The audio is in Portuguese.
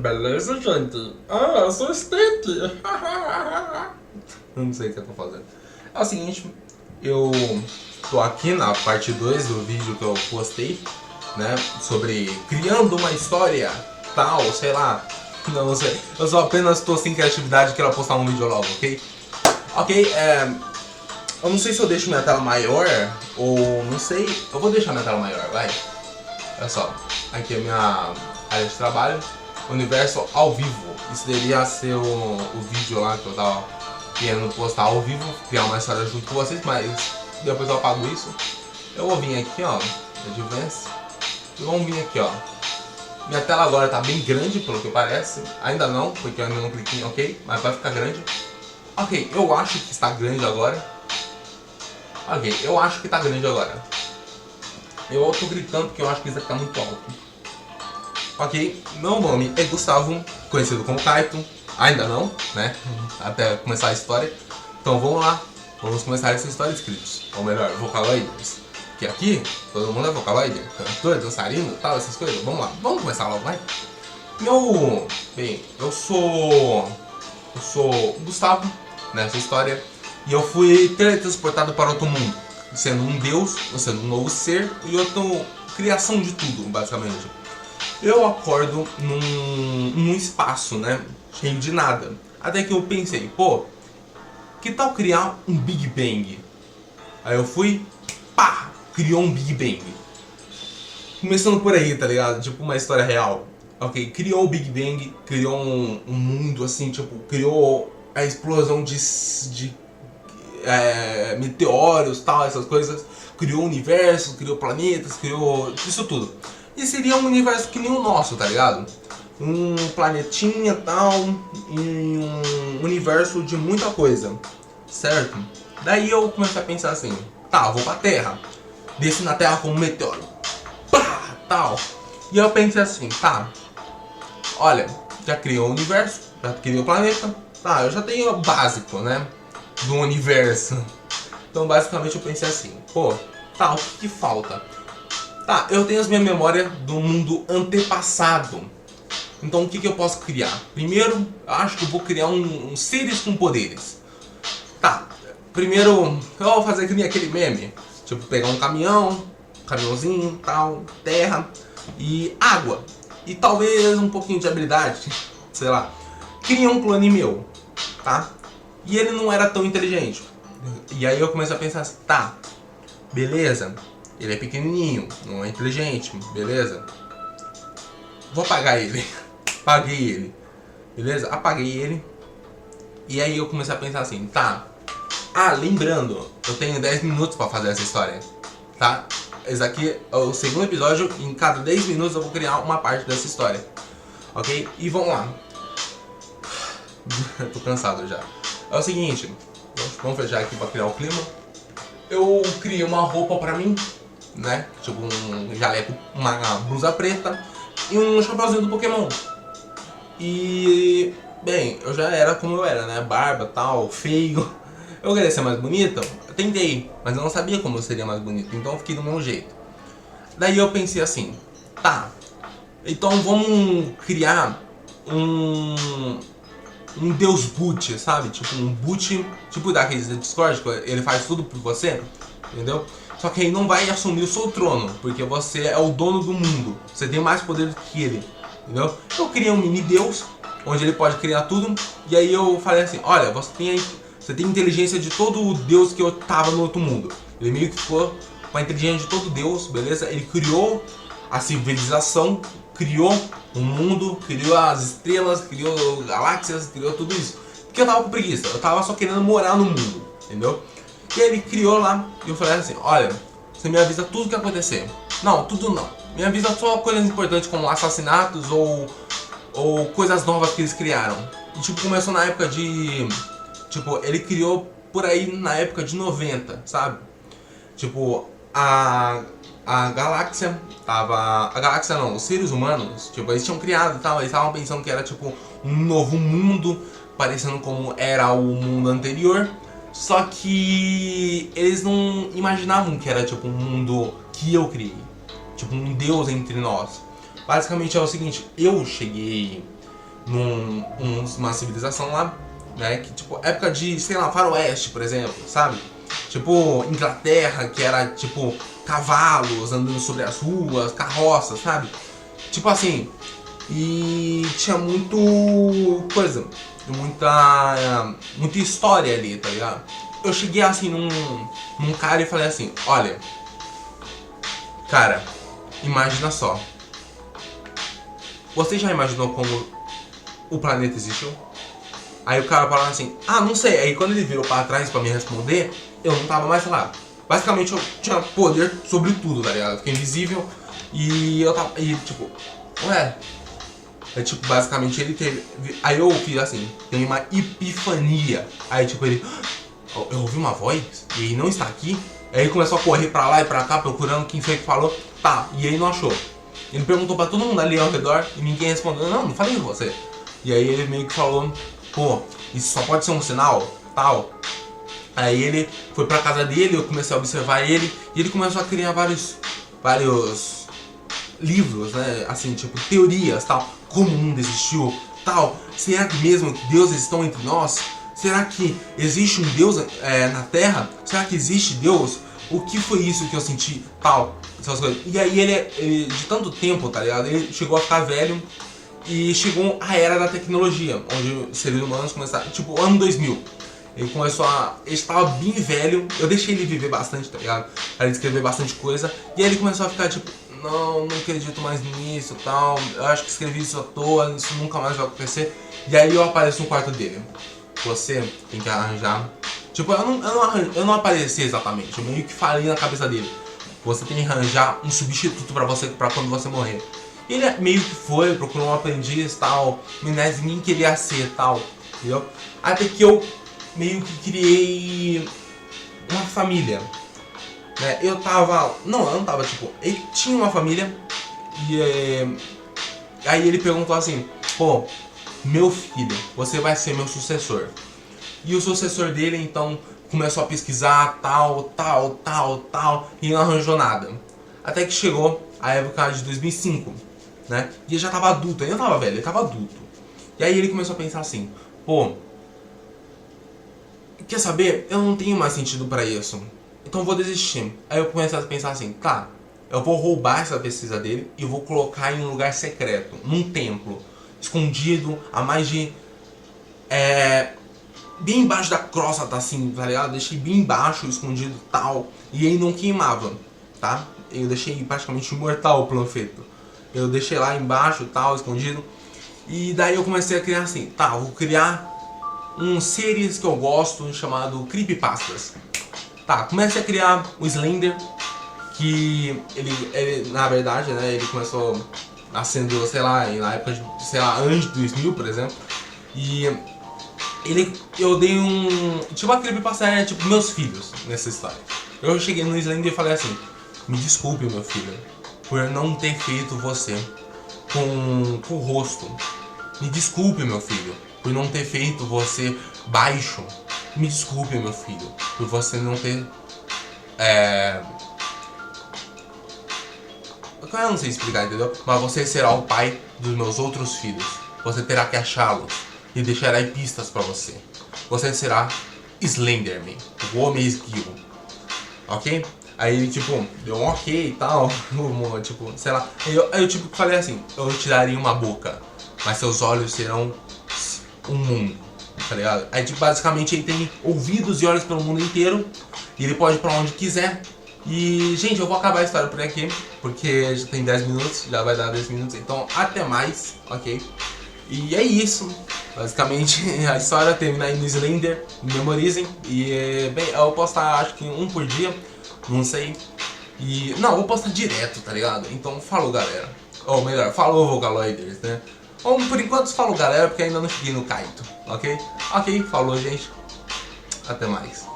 Beleza, gente? Ah, eu sou Stick. Não sei o que eu tô fazendo. É o seguinte, eu tô aqui na parte 2 do vídeo que eu postei, né? Sobre criando uma história, tal, sei lá. Não sei. Eu só apenas tô sem criatividade e quero postar um vídeo logo, ok? Ok, eu não sei se eu deixo minha tela maior ou não sei. Eu vou deixar minha tela maior, vai. Olha só, aqui é a minha área de trabalho, universo ao vivo. Isso deveria ser o vídeo lá que eu tava querendo postar ao vivo, criar uma história junto com vocês, mas depois eu apago isso. Eu vou vir aqui, ó, Advance, e vamos vir aqui, ó. Minha tela agora tá bem grande, pelo que parece. Ainda não, porque eu ainda não cliquei em OK, mas vai ficar grande. Ok, eu acho que está grande agora. Ok, eu acho que está grande agora. Eu tô gritando porque eu acho que isso aqui tá muito alto. Ok, meu nome é Gustavo, conhecido como Kaito. Ainda não, né? Até começar a história. Então vamos lá, vamos começar essa história escritos. Ou melhor, Vocaloids. Que aqui, todo mundo é Vocaloid, cantor, dançarino, tal, essas coisas. Vamos lá, vamos começar logo, vai? Bem, eu sou o Gustavo, nessa história. E eu fui teletransportado para outro mundo. Sendo um deus, sendo um novo ser e outra criação de tudo, basicamente. Eu acordo num espaço, né, cheio de nada. Até que eu pensei, pô, que tal criar um Big Bang? Aí eu fui, pá, criou um Big Bang. Começando por aí, tá ligado? Tipo uma história real. Ok, criou o Big Bang, criou um mundo assim, tipo, criou a explosão de meteoros, tal, essas coisas. Criou o universo, criou planetas, criou isso tudo. E seria um universo que nem o nosso, tá ligado? Um planetinha tal, e um universo de muita coisa, certo? Daí eu comecei a pensar assim, tá, vou pra Terra, desci na Terra como um meteoro, pá, tal. E eu pensei assim, tá, olha, já criou o universo, já criou o planeta, tá, eu já tenho o básico, né, do universo. Então basicamente eu pensei assim, pô, tá, o que falta? Tá, eu tenho as minhas memórias do mundo antepassado. Então o que eu posso criar? Primeiro, eu acho que eu vou criar um seres com poderes. Tá, primeiro eu vou fazer que nem aquele meme. Tipo, pegar um caminhãozinho, tal, terra e água. E talvez um pouquinho de habilidade, sei lá. Criar um clone meu, tá? E ele não era tão inteligente. E aí eu comecei a pensar assim, tá, beleza, ele é pequenininho, não é inteligente, beleza. Vou apagar ele. Apaguei ele, beleza? Apaguei ele. E aí eu comecei a pensar assim, tá. Ah, lembrando, eu tenho 10 minutos pra fazer essa história, tá? Esse aqui é o segundo episódio, em cada 10 minutos eu vou criar uma parte dessa história. Ok? E vamos lá. Eu tô cansado já. É o seguinte, vamos fechar aqui pra criar o clima. Eu criei uma roupa pra mim, né? Tipo um jaleco, uma blusa preta e um chapeuzinho do Pokémon. E, bem, eu já era como eu era, né? Barba, tal, feio. Eu queria ser mais bonito? Eu tentei, mas eu não sabia como eu seria mais bonito, então eu fiquei do meu jeito. Daí eu pensei assim, tá, então vamos criar um deus boot, sabe? Tipo um boot, tipo daqueles da Discord, que ele faz tudo por você, entendeu? Só que ele não vai assumir o seu trono, porque você é o dono do mundo, você tem mais poder do que ele, entendeu? Eu criei um mini deus, onde ele pode criar tudo, e aí eu falei assim, olha, você tem inteligência de todo o deus que eu tava no outro mundo. Ele meio que ficou com a inteligência de todo deus, beleza? Ele criou a civilização, criou o mundo, criou as estrelas, criou galáxias, criou tudo isso. Porque eu tava com preguiça, eu tava só querendo morar no mundo, entendeu? E ele criou lá, e eu falei assim, olha, você me avisa tudo o que acontecer. Não, tudo não. Me avisa só coisas importantes como assassinatos ou coisas novas que eles criaram. E tipo, começou na época de... Tipo, ele criou por aí na época de 90, sabe? Tipo, a galáxia tava... A galáxia não, os seres humanos, tipo, eles tinham criado e tal, eles estavam pensando que era tipo um novo mundo, parecendo como era o mundo anterior. Só que eles não imaginavam que era tipo um mundo que eu criei, tipo um deus entre nós. basicamente é o seguinte, eu cheguei numa civilização lá, né, que tipo, época de, sei lá, faroeste, por exemplo, sabe? Tipo, Inglaterra, que era tipo, cavalos andando sobre as ruas, carroças, sabe? Tipo assim, e tinha muita história ali, tá ligado? Eu cheguei assim num cara e falei assim, olha, cara, imagina só, você já imaginou como o planeta existiu? Aí o cara falou assim, ah, não sei. Aí quando ele virou pra trás pra me responder, eu não tava mais lá. Basicamente eu tinha poder sobre tudo, tá ligado? Eu fiquei invisível e eu tava. E tipo, ué. É tipo, basicamente ele teve. Aí eu fiz assim, tem uma epifania. Aí tipo ele. Eu ouvi uma voz e ele não está aqui. Aí ele começou a correr pra lá e pra cá procurando quem foi que falou. Tá, e aí não achou. Ele perguntou pra todo mundo ali ao redor e ninguém respondeu, não falei com você. E aí ele meio que falou, pô, isso só pode ser um sinal, tal. Aí ele foi pra casa dele, eu comecei a observar ele e ele começou a criar vários livros, né, assim, tipo, teorias, tal, como o mundo existiu, tal. Será que mesmo que deuses estão entre nós? Será que existe um Deus na Terra? Será que existe Deus? O que foi isso que eu senti, tal, essas coisas. E aí ele de tanto tempo, tá ligado, ele chegou a ficar velho. E chegou a era da tecnologia, onde os seres humanos começaram, tipo, ano 2000. Ele estava bem velho, eu deixei ele viver bastante, tá ligado? Pra ele escrever bastante coisa. E aí ele começou a ficar tipo, não acredito mais nisso e tal. Eu acho que escrevi isso à toa, isso nunca mais vai acontecer. E aí eu apareço no quarto dele. Você tem que arranjar. Tipo, eu não apareci exatamente, eu meio que falei na cabeça dele. Você tem que arranjar um substituto pra quando você morrer. Ele meio que foi, procurou um aprendiz tal, mas ninguém queria ser tal, entendeu? Até que eu meio que criei uma família, né? Eu não tava, tipo, ele tinha uma família e aí ele perguntou assim, pô, meu filho, você vai ser meu sucessor. E o sucessor dele então começou a pesquisar tal, e não arranjou nada. Até que chegou a época de 2005. Né? E ele já tava adulto, ele não tava velho, ele tava adulto. E aí ele começou a pensar assim, pô, quer saber? Eu não tenho mais sentido pra isso, então eu vou desistir. Aí eu comecei a pensar assim, tá, eu vou roubar essa pesquisa dele e vou colocar em um lugar secreto, num templo, escondido, a mais de... bem embaixo da crosta, tá assim, tá ligado? Deixei bem embaixo, escondido tal, e ele não queimava, tá? Eu deixei praticamente imortal o planfeto. Eu deixei lá embaixo, tal, escondido. E daí eu comecei a criar assim, tá, eu vou criar uns seres que eu gosto, chamado Creepypastas. Tá, comecei a criar o Slender, que ele na verdade, né, ele começou nascendo, sei lá, na época de, sei lá, antes de 2000, por exemplo. E eu dei tipo a Creepypasta era tipo meus filhos nessa história. Eu cheguei no Slender e falei assim, me desculpe, meu filho, por não ter feito você com o rosto. Me desculpe, meu filho, por não ter feito você baixo. Me desculpe, meu filho, por você não ter... Eu não sei explicar, entendeu? Mas você será o pai dos meus outros filhos. Você terá que achá-los e deixará pistas pra você. Você será Slenderman, o homem esguio. Ok? Aí ele tipo, deu um ok e tal, tipo, sei lá. Aí eu tipo falei assim, eu te daria uma boca, mas seus olhos serão um mundo, tá ligado? Aí tipo, basicamente ele tem ouvidos e olhos pelo mundo inteiro, e ele pode ir pra onde quiser. E, gente, eu vou acabar a história por aqui, porque já tem 10 minutos, já vai dar 10 minutos, então até mais, ok? E é isso, basicamente a história termina aí no Slender, memorizem, e bem, eu vou postar acho que um por dia, não sei, e não, eu vou postar direto, tá ligado? Então falou galera, ou melhor, falou Vocaloiders, né? Ou por enquanto falou galera, porque ainda não cheguei no Kaito, ok? Ok, falou gente, até mais.